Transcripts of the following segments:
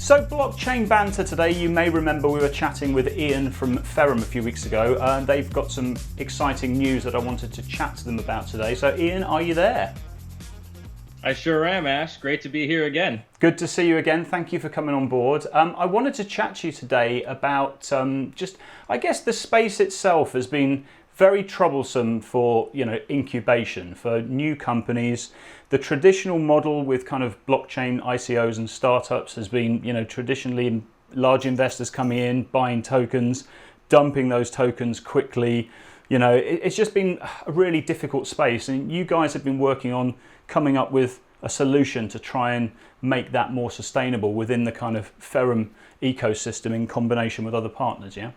So blockchain banter today. You may remember we were chatting with Ian from Ferrum a few weeks ago. They've got some exciting news that I wanted to chat to them about today. So Ian, are you there? I sure am, Ash. Great to be here again. Good to see you again. Thank you for coming on board. I wanted to chat to you today about I guess the space itself has been very troublesome for incubation for new companies. The traditional model with kind of blockchain ICOs and startups has been traditionally large investors coming in, buying tokens, dumping those tokens quickly. It's just been a really difficult space, and you guys have been working on coming up with a solution to try and make that more sustainable within the kind of Ferrum ecosystem in combination with other partners, yeah?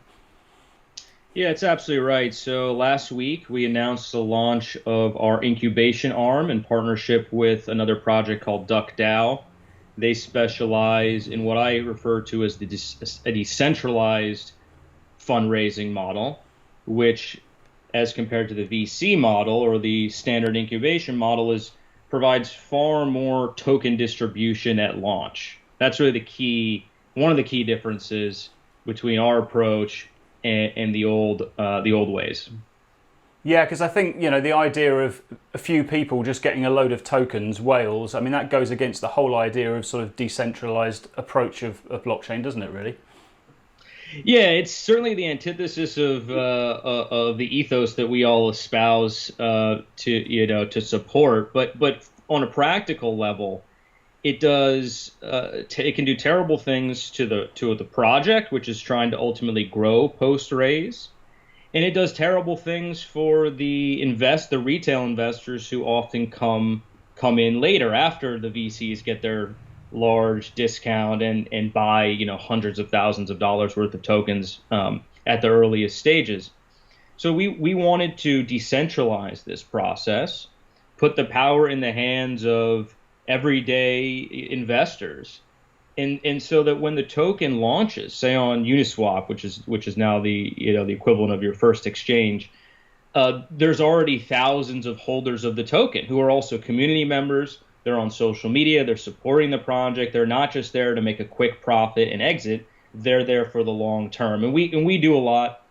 Yeah, it's absolutely right. So last week we announced the launch of our incubation arm in partnership with another project called DuckDAO. They specialize in what I refer to as a decentralized fundraising model, which, as compared to the VC model or the standard incubation model, provides far more token distribution at launch. That's really one of the key differences between our approach and the old ways. Yeah, because I think the idea of a few people just getting a load of tokens, whales. I mean, that goes against the whole idea of sort of decentralized approach of blockchain, doesn't it? Really? Yeah, it's certainly the antithesis of the ethos that we all espouse to support. But on a practical level, it does it can do terrible things to the project, which is trying to ultimately grow post raise, and it does terrible things for the retail investors who often come in later after the VCs get their large discount and buy hundreds of thousands of dollars worth of tokens at the earliest stages. So we wanted to decentralize this process, put the power in the hands of everyday investors, and so that when the token launches, say on Uniswap, which is now the equivalent of your first exchange, there's already thousands of holders of the token who are also community members. They're on social media. They're supporting the project. They're not just there to make a quick profit and exit. They're there for the long term. And we do a lot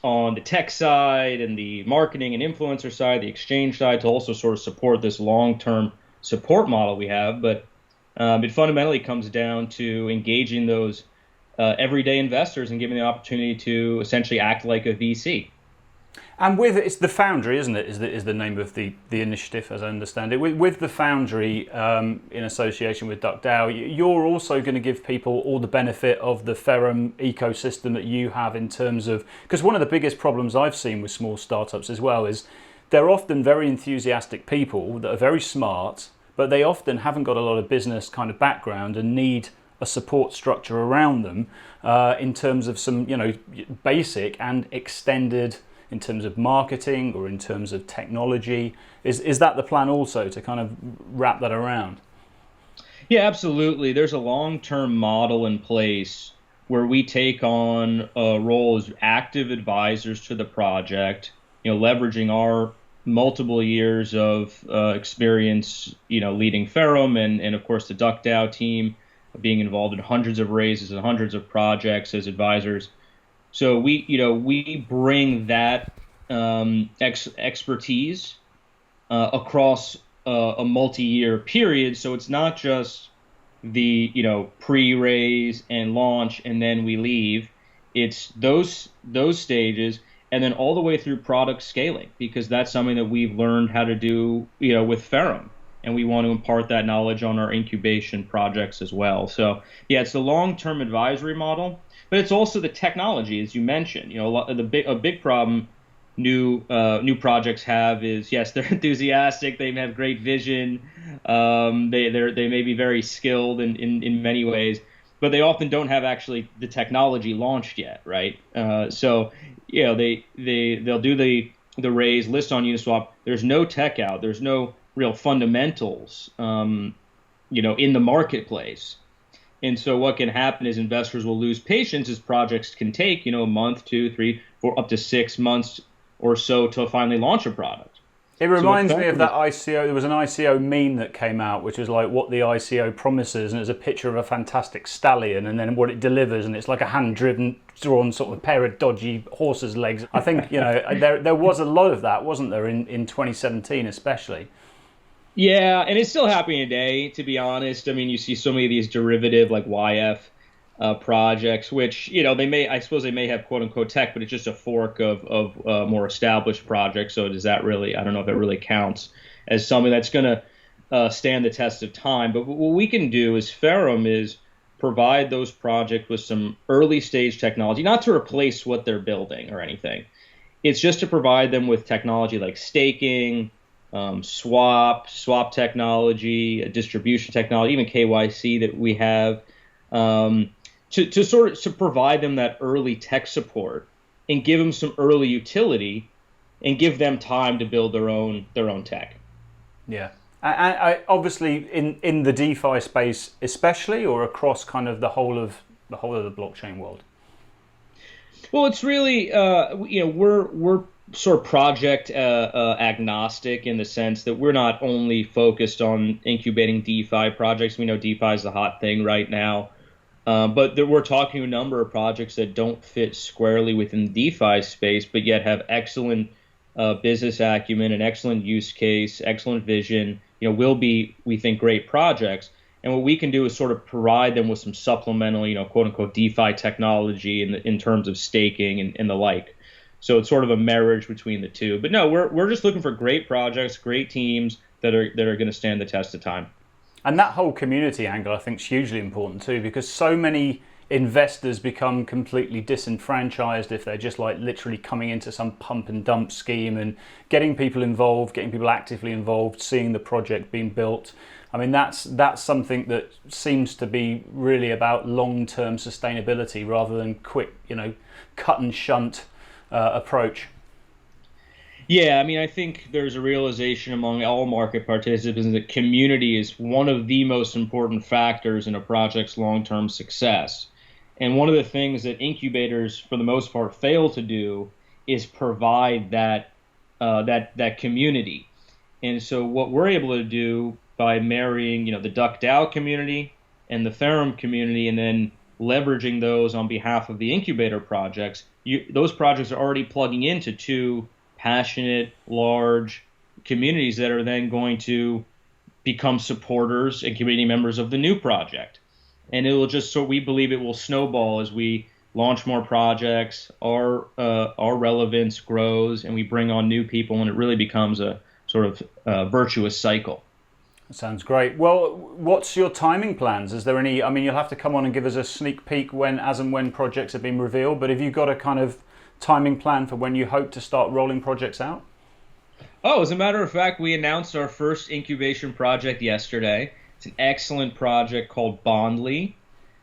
on the tech side and the marketing and influencer side, the exchange side, to also sort of support this long-term support model we have. But it fundamentally comes down to engaging those everyday investors and giving them the opportunity to essentially act like a VC. And with it, it's the Foundry, isn't it? Is the name of the initiative, as I understand it. With the Foundry, in association with DuckDAO, you're also going to give people all the benefit of the Ferrum ecosystem that you have in terms of, because one of the biggest problems I've seen with small startups as well is they're often very enthusiastic people that are very smart, but they often haven't got a lot of business kind of background and need a support structure around them in terms of some basic and extended, in terms of marketing or in terms of technology. Is that the plan also, to kind of wrap that around? Yeah, absolutely. There's a long-term model in place where we take on a role as active advisors to the project, leveraging our multiple years of experience, leading Ferrum and of course the DuckDAO team, being involved in hundreds of raises and hundreds of projects as advisors. So we bring that expertise across a multi-year period. So it's not just the pre-raise and launch and then we leave. It's those stages and then all the way through product scaling, because that's something that we've learned how to do with Ferrum, and we want to impart that knowledge on our incubation projects as well. So yeah, it's the long-term advisory model. But it's also the technology, as you mentioned. A big problem new projects have is, yes, they're enthusiastic, they have great vision, they may be very skilled in many ways, but they often don't have actually the technology launched yet, right? So they'll do the raise, list on Uniswap. There's no tech out, there's no real fundamentals, in the marketplace. And so what can happen is investors will lose patience as projects can take, a month, 2, 3, 4, up to 6 months or so to finally launch a product. It So what reminds me of Foundry that ICO. There was an ICO meme that came out, which was like what the ICO promises, and it's a picture of a fantastic stallion, and then what it delivers, and it's like a hand-driven, drawn sort of pair of dodgy horses' legs. I think there was a lot of that, wasn't there, in 2017 especially. Yeah, and it's still happening today, to be honest. I mean, you see so many of these derivative like YF projects, which I suppose they may have quote unquote tech, but it's just a fork of more established projects. So does that really? I don't know if it really counts as something that's going to stand the test of time. But what we can do as Ferrum is provide those projects with some early stage technology, not to replace what they're building or anything. It's just to provide them with technology like staking, swap technology, distribution technology, even KYC that we have, to provide them that early tech support and give them some early utility and give them time to build their own tech. Yeah. I obviously in the DeFi space, especially, or across kind of the whole of the blockchain world. Well, it's really we're sort of project agnostic in the sense that we're not only focused on incubating DeFi projects. We know DeFi is the hot thing right now, but we're talking to a number of projects that don't fit squarely within the DeFi space, but yet have excellent business acumen, an excellent use case, excellent vision. Will be, we think, great projects. And what we can do is sort of provide them with some supplemental, quote unquote, DeFi technology in terms of staking and the like. So it's sort of a marriage between the two. But no, we're just looking for great projects, great teams that are going to stand the test of time. And that whole community angle, I think, is hugely important too, because so many investors become completely disenfranchised if they're just like literally coming into some pump and dump scheme, and getting people involved, getting people actively involved, seeing the project being built. I mean, that's something that seems to be really about long-term sustainability rather than quick, cut and shunt approach. Yeah, I mean, I think there's a realization among all market participants that community is one of the most important factors in a project's long-term success. And one of the things that incubators, for the most part, fail to do is provide that community. And so what we're able to do by marrying, the DuckDAO community and the Ferrum community, and then leveraging those on behalf of the incubator projects, those projects are already plugging into two passionate, large communities that are then going to become supporters and community members of the new project. And it will just, so we believe it will snowball as we launch more projects, our relevance grows, and we bring on new people, and it really becomes a sort of virtuous cycle. That sounds great. Well, what's your timing plans? Is there any, I mean, you'll have to come on and give us a sneak peek as and when projects have been revealed, but have you got a kind of timing plan for when you hope to start rolling projects out? Oh, as a matter of fact, we announced our first incubation project yesterday. It's an excellent project called Bondly.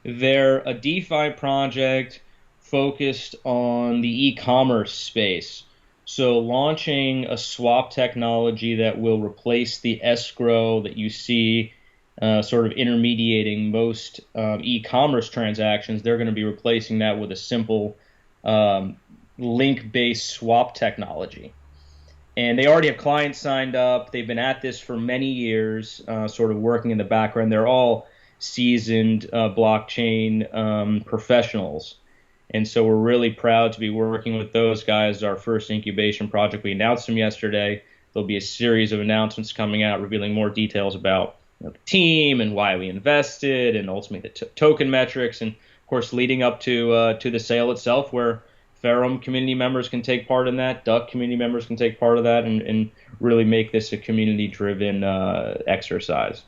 They're a DeFi project focused on the e-commerce space. So launching a swap technology that will replace the escrow that you see sort of intermediating most e-commerce transactions. They're going to be replacing that with a simple link-based swap technology. And they already have clients signed up. They've been at this for many years, sort of working in the background. They're all seasoned blockchain professionals. And so we're really proud to be working with those guys. Our first incubation project, we announced them yesterday. There'll be a series of announcements coming out revealing more details about the team and why we invested, and ultimately the token metrics, and of course leading up to the sale itself, where Ferrum community members can take part in that, Duck community members can take part of that, and really make this a community-driven exercise.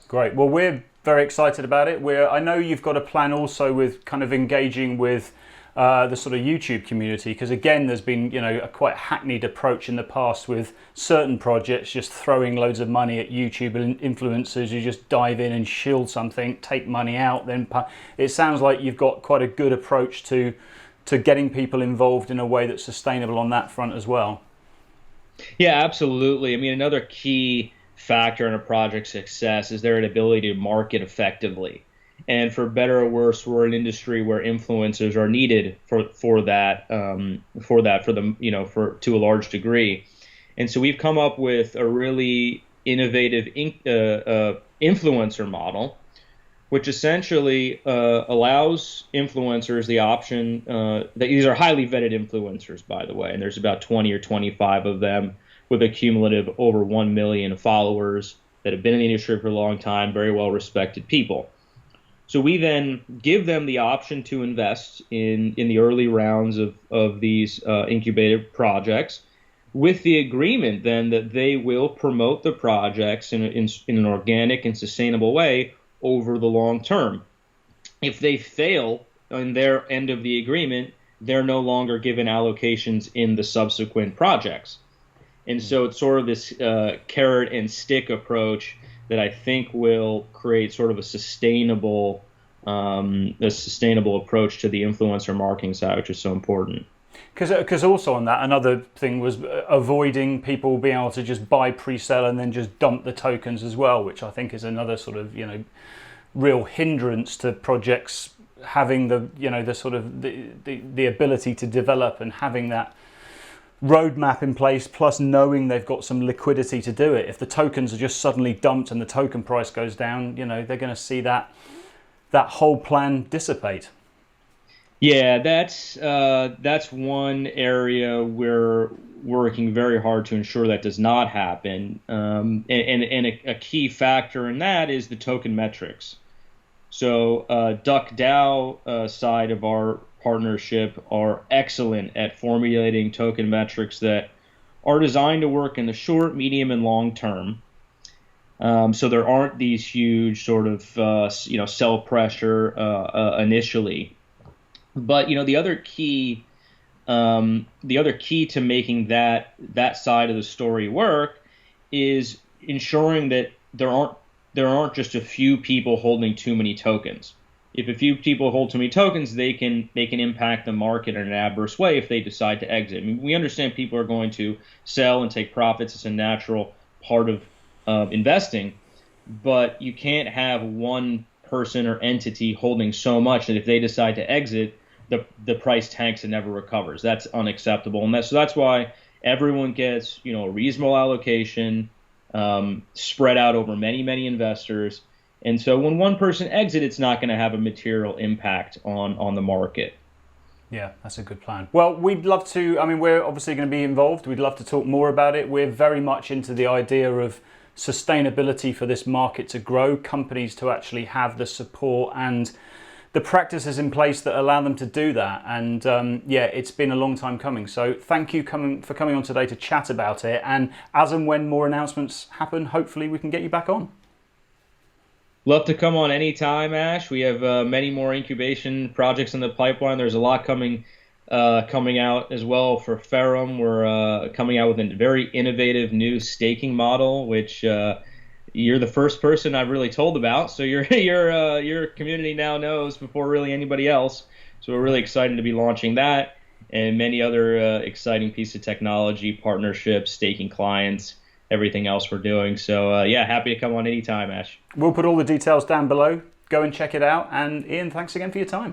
Great. Well, we're very excited about it. I know you've got a plan also with kind of engaging with the sort of YouTube community, because again, there's been a quite hackneyed approach in the past with certain projects just throwing loads of money at YouTube and influencers. You just dive in and shield something, take money out, then it sounds like you've got quite a good approach to getting people involved in a way that's sustainable on that front as well. Yeah, absolutely. I mean, another key factor in a project's success is their ability to market effectively. And for better or worse, we're an industry where influencers are needed for that to a large degree. And so we've come up with a really innovative influencer model, which essentially allows influencers the option that these are highly vetted influencers, by the way, and there's about 20 or 25 of them with a cumulative over 1 million followers that have been in the industry for a long time, very well respected people. So we then give them the option to invest in the early rounds of these incubated projects with the agreement then that they will promote the projects in an organic and sustainable way over the long term. If they fail in their end of the agreement, they're no longer given allocations in the subsequent projects. And so it's sort of this carrot and stick approach that I think will create sort of a sustainable approach to the influencer marketing side, which is so important. Because also on that, another thing was avoiding people being able to just buy pre-sale and then just dump the tokens as well, which I think is another sort of real hindrance to projects having the sort of the ability to develop and having that roadmap in place, plus knowing they've got some liquidity to do it. If the tokens are just suddenly dumped and the token price goes down, they're going to see that whole plan dissipate. Yeah, that's one area we're working very hard to ensure that does not happen. And a key factor in that is the token metrics. So DuckDAO side of our partnership are excellent at formulating token metrics that are designed to work in the short, medium, and long term. So there aren't these huge sort of sell pressure initially. But the other key to making that side of the story work is ensuring that there aren't just a few people holding too many tokens. If a few people hold too many tokens, they can impact the market in an adverse way if they decide to exit. I mean, we understand people are going to sell and take profits. It's a natural part of investing, but you can't have one person or entity holding so much that if they decide to exit, the price tanks and never recovers. That's unacceptable, and that's why everyone gets a reasonable allocation, spread out over many investors. And so when one person exits, it's not going to have a material impact on the market. Yeah, that's a good plan. Well, we'd love to, we're obviously going to be involved. We'd love to talk more about it. We're very much into the idea of sustainability for this market to grow, companies to actually have the support and the practices in place that allow them to do that. And it's been a long time coming. So thank you for coming on today to chat about it. And as and when more announcements happen, hopefully we can get you back on. Love to come on anytime, Ash. We have many more incubation projects in the pipeline. There's a lot coming out as well for Ferrum. We're coming out with a very innovative new staking model, which you're the first person I've really told about. So your community now knows before really anybody else. So we're really excited to be launching that and many other exciting pieces of technology, partnerships, staking clients, everything else we're doing. So happy to come on anytime, Ash. We'll put all the details down below. Go and check it out. And Ian, thanks again for your time.